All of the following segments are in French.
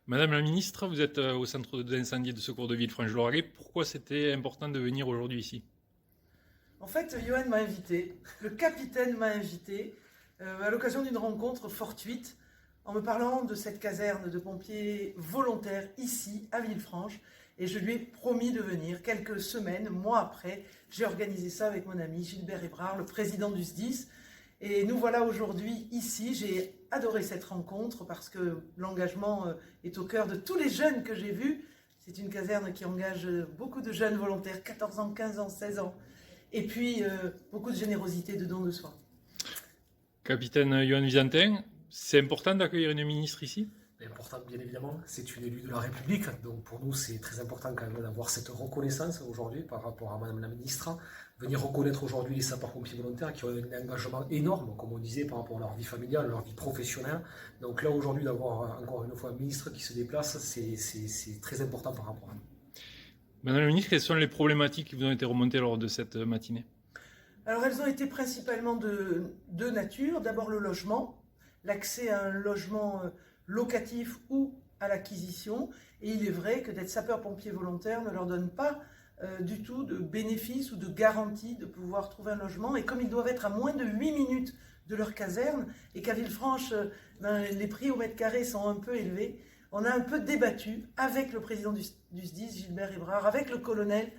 Madame la ministre, vous êtes au centre d'incendie et de secours de Villefranche-Lauragais. Pourquoi c'était important de venir aujourd'hui ici? En fait, Johan m'a invité, le capitaine m'a invité, à l'occasion d'une rencontre fortuite, en me parlant de cette caserne de pompiers volontaires ici, à Villefranche, et je lui ai promis de venir. Quelques semaines, mois après, j'ai organisé ça avec mon ami Gilbert Hébrard, le président du SDIS, et nous voilà aujourd'hui ici. J'ai adoré cette rencontre parce que l'engagement est au cœur de tous les jeunes que j'ai vus. C'est une caserne qui engage beaucoup de jeunes volontaires, 14 ans, 15 ans, 16 ans. Et puis, beaucoup de générosité, de dons de soi. Capitaine Johan Visantin, c'est important d'accueillir une ministre ici? Important, bien évidemment, c'est une élue de la République, donc pour nous c'est très important quand même d'avoir cette reconnaissance aujourd'hui par rapport à Madame la Ministre, venir reconnaître aujourd'hui les sapeurs-pompiers volontaires qui ont un engagement énorme, comme on disait, par rapport à leur vie familiale, leur vie professionnelle. Donc là aujourd'hui d'avoir encore une fois un ministre qui se déplace, c'est très important par rapport à nous. Madame la ministre, quelles sont les problématiques qui vous ont été remontées lors de cette matinée? Alors elles ont été principalement de nature. D'abord le logement, l'accès à un logement locatif ou à l'acquisition. Et il est vrai que d'être sapeur-pompier volontaire ne leur donne pas du tout de bénéfice ou de garantie de pouvoir trouver un logement. Et comme ils doivent être à moins de 8 minutes de leur caserne, et qu'à Villefranche, les prix au mètre carré sont un peu élevés, on a un peu débattu avec le président du SDIS, Gilbert Hébrard, avec le colonel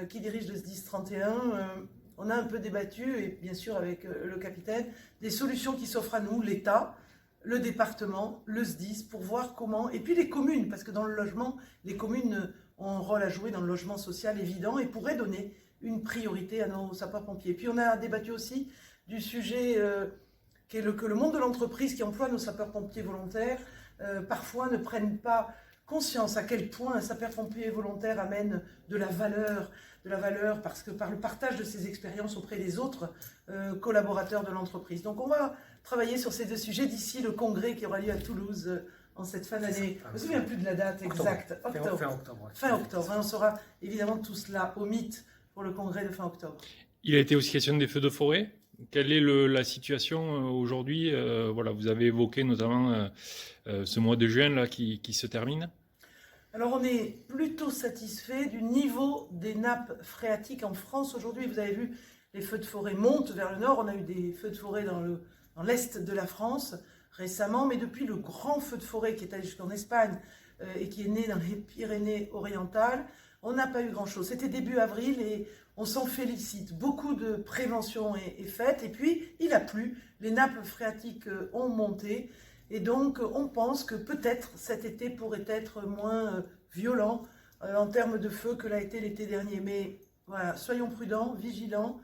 qui dirige le SDIS 31. On a un peu débattu, et bien sûr avec le capitaine, des solutions qui s'offrent à nous, l'État, le département, le SDIS, pour voir comment, et puis les communes, parce que dans le logement, les communes ont un rôle à jouer dans le logement social évident et pourraient donner une priorité à nos sapeurs-pompiers. Puis on a débattu aussi du sujet que le monde de l'entreprise qui emploie nos sapeurs-pompiers volontaires parfois ne prennent pas conscience à quel point un sapeur-pompier volontaire amène de la valeur parce que par le partage de ses expériences auprès des autres collaborateurs de l'entreprise. Donc on va travailler sur ces deux sujets d'ici le congrès qui aura lieu à Toulouse en cette fin d'année. Je ne me souviens plus de la date exacte. Octobre. Fin octobre. Ouais. Fin octobre. On saura évidemment tout cela au mythe pour le congrès de fin octobre. Il a été aussi question des feux de forêt. Quelle est la situation aujourd'hui? Voilà, vous avez évoqué notamment ce mois de juin là, qui se termine. Alors on est plutôt satisfait du niveau des nappes phréatiques en France aujourd'hui. Vous avez vu, les feux de forêt montent vers le nord. On a eu des feux de forêt dans l'est de la France récemment, mais depuis le grand feu de forêt qui est allé jusqu'en Espagne et qui est né dans les Pyrénées-Orientales, on n'a pas eu grand-chose. C'était début avril et on s'en félicite. Beaucoup de prévention est faite et puis il a plu. Les nappes phréatiques ont monté. Et donc, on pense que peut-être cet été pourrait être moins violent en termes de feu que l'a été l'été dernier. Mais voilà, soyons prudents, vigilants.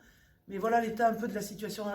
Mais voilà l'état un peu de la situation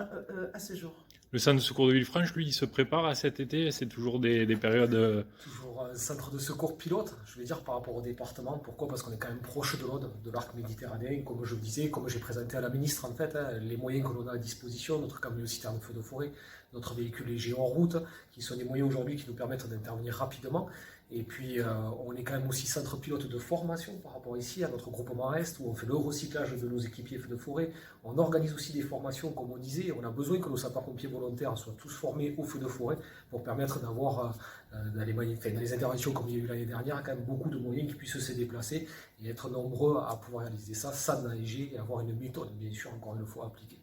à ce jour. Le centre de secours de Villefranche, lui, il se prépare à cet été. C'est toujours des périodes... Toujours un centre de secours pilote, je vais dire, par rapport au département. Pourquoi? Parce qu'on est quand même proche de l'Aude, de l'arc méditerranéen. Comme je le disais, comme j'ai présenté à la ministre, en fait, les moyens que l'on a à disposition, notre camion citerne de feu de forêt, notre véhicule léger en route, qui sont des moyens aujourd'hui qui nous permettent d'intervenir rapidement. Et puis, on est quand même aussi centre pilote de formation par rapport ici à notre groupement Est, où on fait le recyclage de nos équipiers feux de forêt. On organise aussi des formations, comme on disait. On a besoin que nos sapeurs-pompiers volontaires soient tous formés au feu de forêt pour permettre d'avoir, dans les interventions comme il y a eu l'année dernière, quand même beaucoup de moyens qui puissent se déplacer et être nombreux à pouvoir réaliser ça sans neiger et avoir une méthode, bien sûr, encore une fois, appliquée.